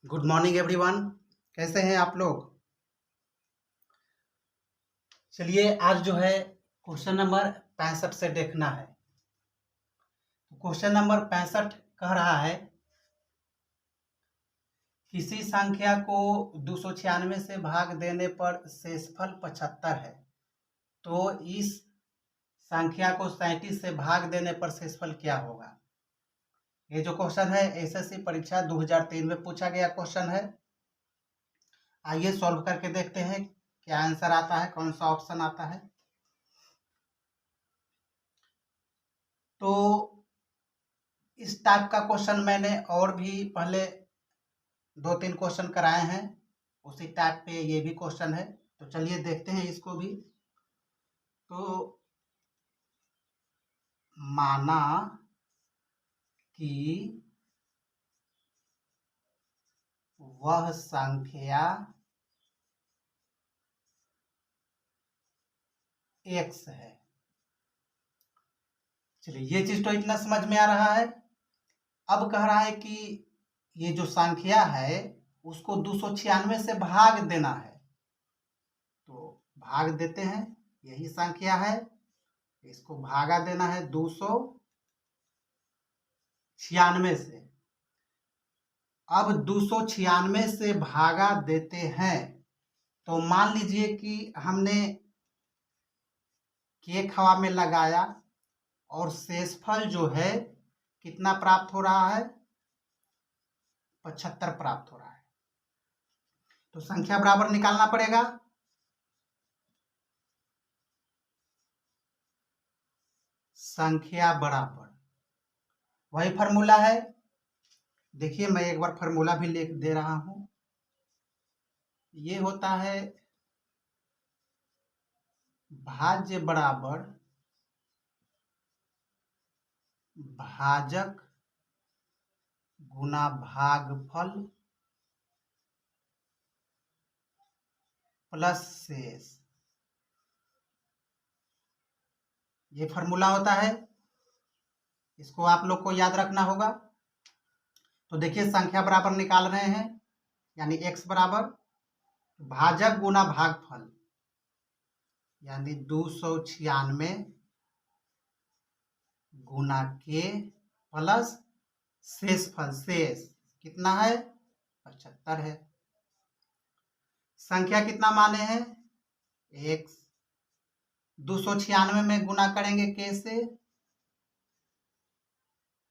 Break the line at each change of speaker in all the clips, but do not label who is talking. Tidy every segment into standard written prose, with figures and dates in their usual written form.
Good morning everyone. कैसे हैं आप लोग? चलिए आज जो है क्वेश्चन नंबर 65 से देखना है। क्वेश्चन नंबर 65 कह रहा है किसी संख्या को 296 से भाग देने पर शेषफल 75 है, तो इस संख्या को 37 से भाग देने पर शेषफल क्या होगा। ये जो क्वेश्चन है एसएससी परीक्षा 2003 में पूछा गया क्वेश्चन है। आइए सॉल्व करके देखते हैं क्या आंसर आता है, कौन सा ऑप्शन आता है। तो इस टाइप का क्वेश्चन मैंने और भी पहले 2-3 क्वेश्चन कराए हैं, उसी टाइप पे ये भी क्वेश्चन है। तो चलिए देखते हैं इसको भी। तो माना कि वह संख्या x है। चलिए ये चीज तो इतना समझ में आ रहा है। अब कह रहा है कि ये जो संख्या है उसको 296 से भाग देना है, तो भाग देते हैं। यही संख्या है, इसको भागा देना है 296 से। अब 296 से भागा देते हैं तो मान लीजिए कि हमने केक हवा में लगाया और शेषफल जो है कितना प्राप्त हो रहा है, 75 प्राप्त हो रहा है। तो संख्या बराबर निकालना पड़ेगा। संख्या बराबर वही फॉर्मूला है। देखिए मैं एक बार फॉर्मूला भी लिख दे रहा हूं। ये होता है भाज्य बराबर भाजक गुना भागफल प्लस शेष। ये फॉर्मूला होता है, इसको आप लोग को याद रखना होगा। तो देखिए संख्या बराबर निकाल रहे हैं, यानी x बराबर भाजक गुना भागफल, यानी 296 गुना के प्लस शेषफल। शेष कितना है, 75 है। संख्या कितना माने हैं, x। 296 में गुना करेंगे के से,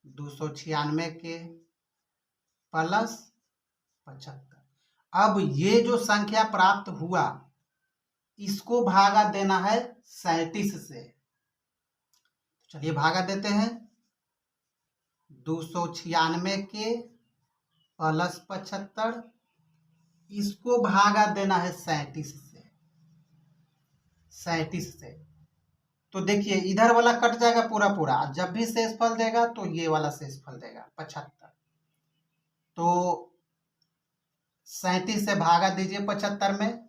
296 के प्लस 75। अब ये जो संख्या प्राप्त हुआ इसको भागा देना है 37 से। चलिए भागा देते हैं। 296 के प्लस 75, इसको भागा देना है 37 से। 37 से तो देखिए इधर वाला कट जाएगा पूरा पूरा, जब भी शेषफल देगा तो ये वाला शेषफल देगा 75। तो 37 से भागा दीजिए 75 में,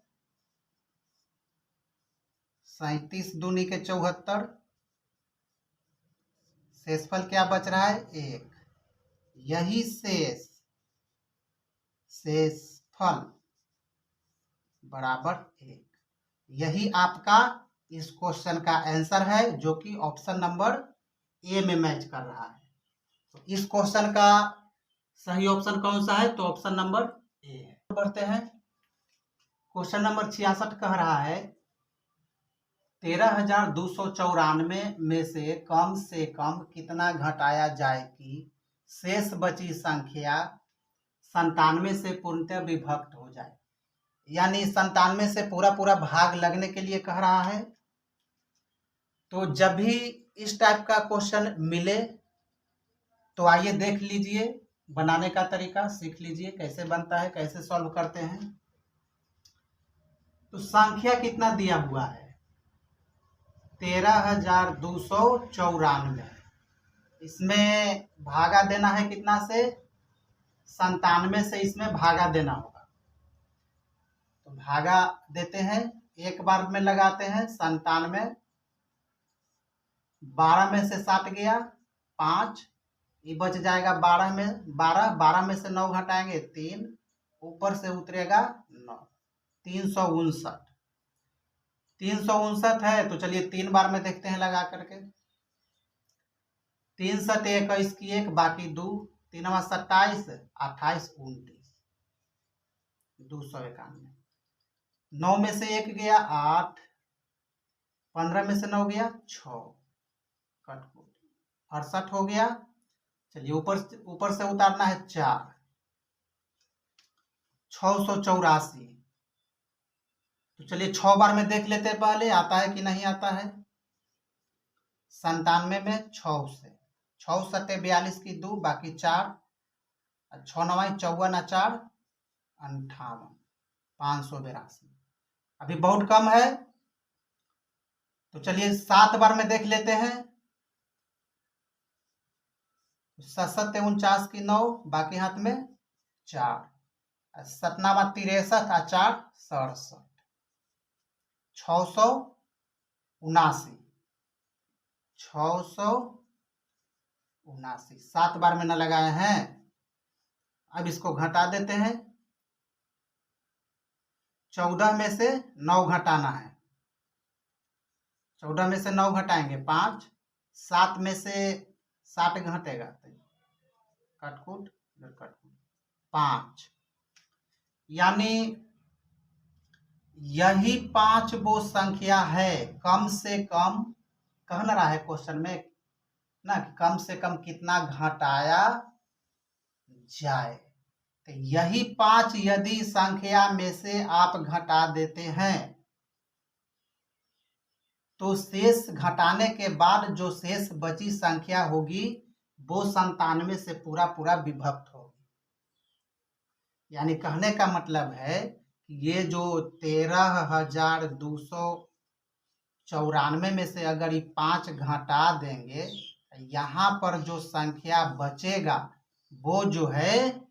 37 दूनी के 74, शेषफल क्या बच रहा है, 1। यही शेषफल बराबर 1। यही आपका इस क्वेश्चन का आंसर है, जो कि ऑप्शन नंबर ए में मैच कर रहा है। तो इस क्वेश्चन का सही ऑप्शन कौन सा है, तो ऑप्शन नंबर ए है। बढ़ते हैं। क्वेश्चन नंबर 66 कह रहा है 13,294 में से कम कितना घटाया जाए कि शेष बची संख्या 97 से पूर्णतः विभक्त हो जाए। यानी 97 से पूरा पूरा भाग लगने के लिए कह रहा है। तो जब भी इस टाइप का क्वेश्चन मिले तो आइए देख लीजिए, बनाने का तरीका सीख लीजिए कैसे बनता है, कैसे सॉल्व करते हैं। तो संख्या कितना दिया हुआ है, 13,294। इसमें भागा देना है कितना से, 97 से इसमें भागा देना होगा। तो भागा देते हैं, एक बार में लगाते हैं 97, 12 में से 7 गया 5, ये बच जाएगा 12 में 12 में से 9 घटाएंगे 3, ऊपर से उतरेगा 9, 359। 359 है तो चलिए 3 बार में देखते हैं लगा करके। 3 सत 21 की 1, बाकी 2, 3 27, 28 29, 291। 9 में से 1 गया 8, 15 में से 9 गया 6, कटकुट 68 हो गया। चलिए ऊपर से उतारना है 4, 684। तो चलिए 6 बार में देख लेते हैं पहले आता है कि नहीं आता है। 97 में 6 से, 6 सत्ते 42 की 2, बाकी 4, 6 9 54, 4 58, 582। अभी बहुत कम है तो चलिए 7 बार में देख लेते हैं। 7 सत्ते 49 की 9, बाकी हाथ में 4, 7 9 63, 4 67, 679, 679। 7 बार में न लगाए हैं। अब इसको घटा देते हैं। 14 में से 9 घटाना है। 14 में से 9 घटाएंगे 5, 7 में से 60 घटेगा, कटकुट कटकुट 5, यानी यही 5 वो संख्या है कम से कम, कह न रहा है क्वेश्चन में ना कि कम से कम कितना घटाया जाए। तो यही 5 यदि संख्या में से आप घटा देते हैं तो शेष घटाने के बाद जो शेष बची संख्या होगी वो 97 से पूरा पूरा विभक्त होगी। यानी कहने का मतलब है कि ये जो 13,294 में से अगर ये 5 घटा देंगे, यहाँ पर जो संख्या बचेगा वो जो है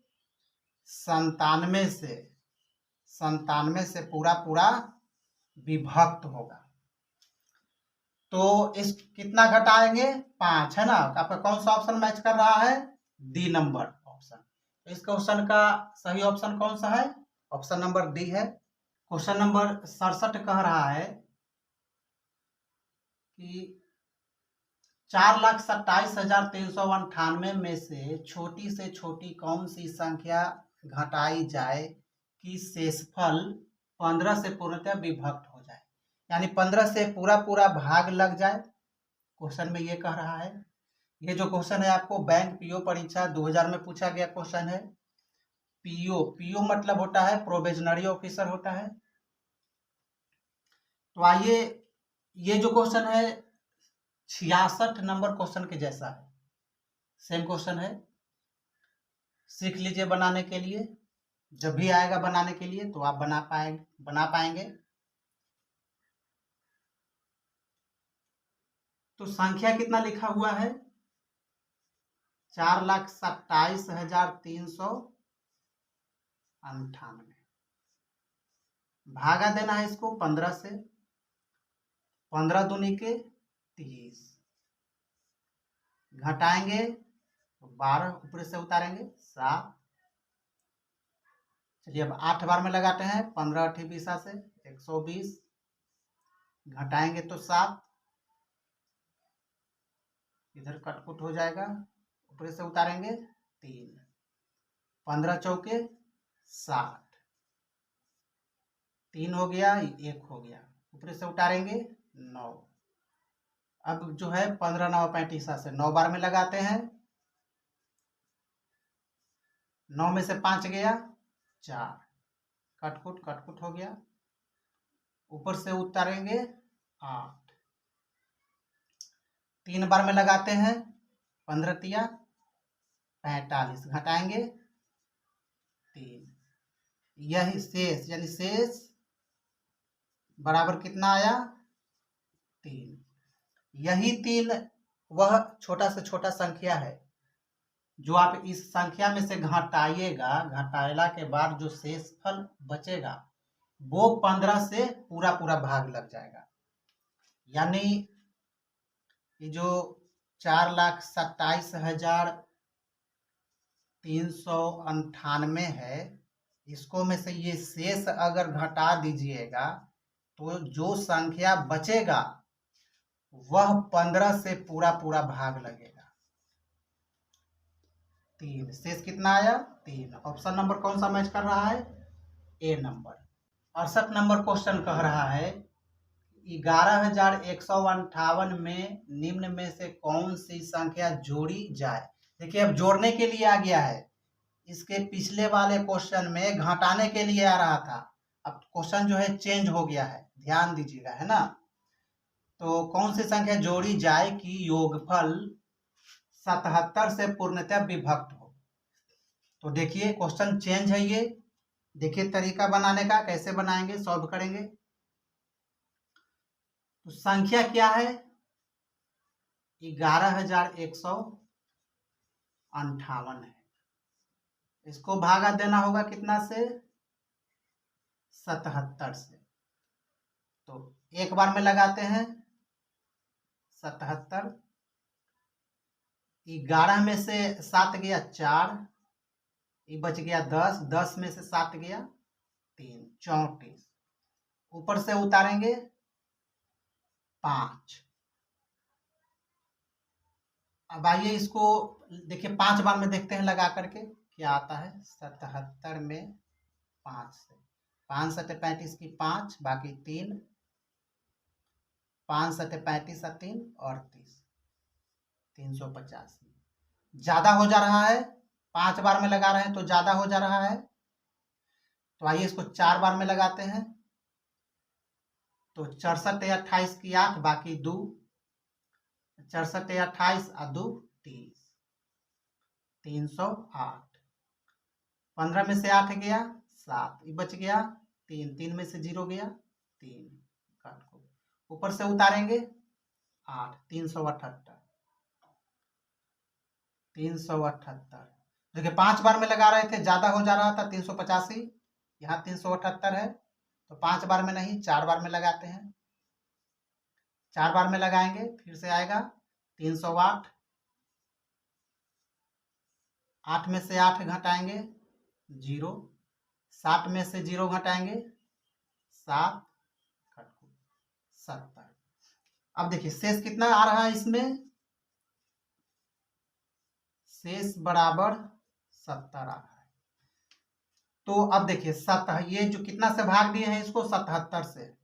97 से पूरा पूरा विभक्त होगा। तो इस कितना घटाएंगे 5, है ना। आपका कौन सा ऑप्शन मैच कर रहा है, डी नंबर ऑप्शन। इस क्वेश्चन का सही ऑप्शन कौन सा है, ऑप्शन नंबर डी है। क्वेश्चन नंबर 67 कह रहा है कि 4,27,398 में से छोटी कौन सी संख्या घटाई जाए कि शेषफल 15 से पूर्णतः विभक्त हो जाए, यानी 15 से पूरा पूरा भाग लग जाए। क्वेश्चन में ये कह रहा है। ये जो क्वेश्चन है आपको बैंक पीओ परीक्षा 2000 में पूछा गया क्वेश्चन है। पीओ मतलब होता है प्रोबेशनरी ऑफिसर होता है। तो आइए, ये जो क्वेश्चन है 66 नंबर क्वेश्चन के जैसा है, सेम क्वेश्चन है। सीख लीजिए बनाने के लिए, जब भी आएगा बनाने के लिए तो आप बना पाएंगे। तो संख्या कितना लिखा हुआ है, 4,27,398। भागा देना है इसको 15 से, 15 दूनी के 30, घटाएंगे तो 12, ऊपर से उतारेंगे 7। चलिए अब 8 बार में लगाते हैं, 15 8 20 से 120, घटाएंगे तो 7, इधर कटकुट हो जाएगा, ऊपर से उतारेंगे 3, 15 चौके 60, 3 हो गया 1 हो गया, ऊपर से उतारेंगे 9। अब जो है 15 9 35 से 9 बार में लगाते हैं। 9 में से 5 गया 4, कटकुट हो गया, ऊपर से उतारेंगे 8। 3 बार में लगाते हैं, 15 तिया 45, घटाएंगे 3, यही शेष, यानी शेष बराबर कितना आया 3। यही 3 वह छोटा से छोटा संख्या है जो आप इस संख्या में से घटाइएगा, घटाएला के बाद जो शेषफल बचेगा वो 15 से पूरा पूरा भाग लग जाएगा। यानी ये जो 4,27,398 है, इसको में से ये शेष अगर घटा दीजिएगा तो जो संख्या बचेगा वह 15 से पूरा पूरा भाग लगेगा। 3 शेष कितना आया? 3। ऑप्शन नंबर कौन सा मैच कर रहा है? ए नंबर। 68 नंबर क्वेश्चन कह रहा है 11,158 में निम्न में से कौन सी संख्या जोड़ी जाए। देखिए अब जोड़ने के लिए आ गया है, इसके पिछले वाले क्वेश्चन में घटाने के लिए आ रहा था, अब क्वेश्चन जो है चेंज हो गया है, ध्यान दीजिएगा, है ना। तो कौन सी संख्या जोड़ी जाए कि योगफल 77 से पूर्णतः विभक्त हो। तो देखिए क्वेश्चन चेंज है ये, देखिए तरीका बनाने का, कैसे बनाएंगे, सॉल्व करेंगे। तो संख्या क्या है? 11,158 है। इसको भागा देना होगा कितना से? 77 से। तो एक बार में लगाते हैं 77, 11 में से 7 गया 4, ये बच गया 10, 10 में से 7 गया 3, 34। ऊपर से उतारेंगे 5। अब आइए इसको देखिए 5 बार में देखते हैं लगा करके क्या आता है। 77 में 5 से 5 सत्ते 35 की 5, बाकी 3, 5 सत्ते 35 और 3 38, 385। ज्यादा हो जा रहा है, 5 बार में लगा रहे हैं तो ज्यादा हो जा रहा है। तो आइए इसको 4 बार में लगाते हैं। तो 64 या 28 की 8, बाकी 2, 64 या 28 और 2 30, 308। 15 में से 8 गया 7, ये बच गया 3, 3 में से 0 गया 3, काट को ऊपर से उतारेंगे 8, 378, 378। देखिए 5 बार में लगा रहे थे, ज्यादा हो जा रहा था 385, यहाँ 378 है, तो 5 बार में नहीं 4 बार में लगाते हैं। 4 बार में लगाएंगे फिर से आएगा 308, 8 में से 8 घटाएंगे 0, 7 में से 0 घटाएंगे 7, 70। अब देखिए शेष कितना आ रहा है इसमें? शेष बराबर 70 आ रहा है। तो अब देखिए 70, ये जो कितना से भाग दिए हैं इसको? 77 से।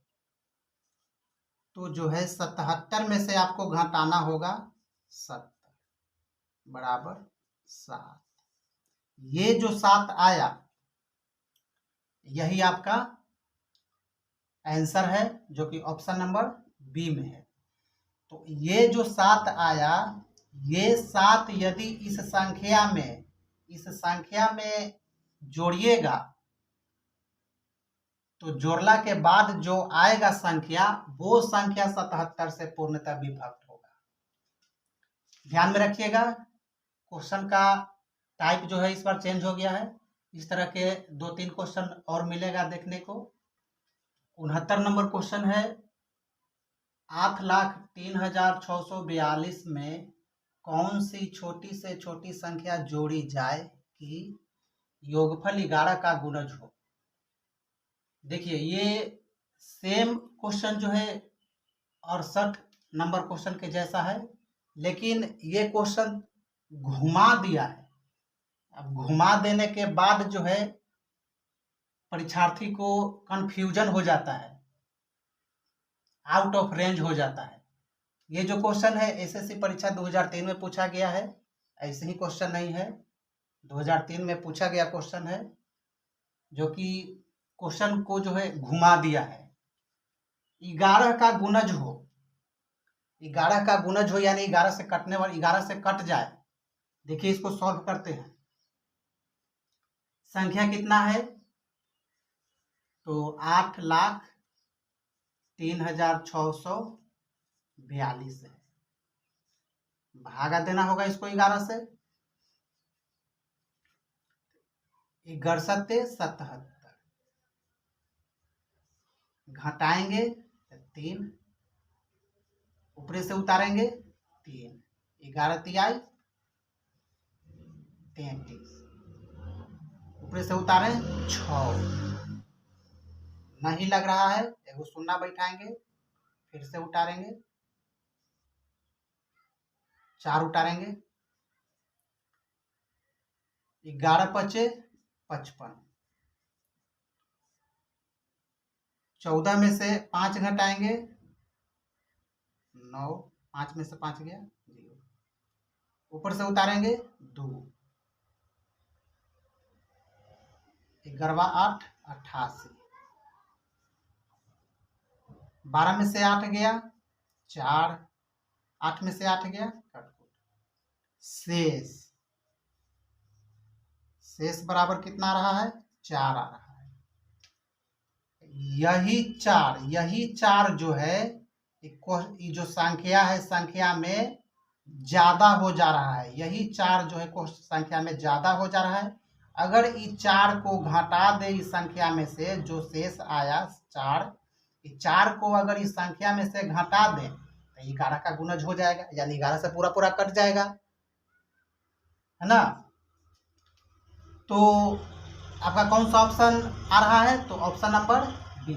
तो जो है 77 में से आपको घटाना होगा 70 बराबर 7। ये जो 7 आया यही आपका आंसर है, जो कि ऑप्शन नंबर बी में है। तो ये जो 7 आया, ये 7 यदि इस संख्या में जोड़िएगा तो जोड़ला के बाद जो आएगा संख्या, वो संख्या 77 से पूर्णतः विभक्त होगा। ध्यान में रखिएगा, क्वेश्चन का टाइप जो है इस बार चेंज हो गया है। इस तरह के 2-3 क्वेश्चन और मिलेगा देखने को। 69 नंबर क्वेश्चन है 8,03,642 में कौन सी छोटी से छोटी संख्या जोड़ी जाए कि योगफल 11 का गुणज हो। देखिए ये सेम क्वेश्चन जो है 68 नंबर क्वेश्चन के जैसा है, लेकिन ये क्वेश्चन घुमा दिया है। अब घुमा देने के बाद जो है परीक्षार्थी को कंफ्यूजन हो जाता है, आउट ऑफ रेंज हो जाता है। ये जो क्वेश्चन है एसएससी परीक्षा 2003 में पूछा गया है, ऐसे ही क्वेश्चन नहीं है, 2003 में पूछा गया क्वेश्चन है, जो कि क्वेश्चन को जो है घुमा दिया है। 11 का गुणज हो, 11 का गुणज हो यानी 11 से कटने वाली 11 से कट जाए। देखिए इसको सॉल्व करते हैं। संख्या कितना है? तो 8,03,642 है। भागा देना होगा इसको 11 से, 11×77 घटाएंगे 3, ऊपरे से उतारेंगे 3, 11 तिहाई 33, ऊपर से उतारें 6, नहीं लग रहा है, एगो शून्य बैठाएंगे, फिर से उतारेंगे, 4 उतारेंगे, 11 पचे 55, 14 में से 5 घटाएंगे 9, 5 में से 5 गया 0, ऊपर से उतारेंगे 2, 11 8 88, 12 में से 8 गया 4, 8 में से 8 गया कटकुट, शेष बराबर कितना रहा है 4 आ रहा है। यही चार जो है ये जो संख्या है, संख्या में ज्यादा हो जा रहा है, यही 4 जो है संख्या में ज्यादा हो जा रहा है। अगर इस 4 को घटा दे इस संख्या में से, जो शेष आया 4, इस 4 को अगर इस संख्या में से घटा दे तो 11 का गुणज हो जाएगा, यानी 11 से पूरा पूरा कट जाएगा, है ना। तो आपका कौन सा ऑप्शन आ रहा है, तो ऑप्शन नंबर बी।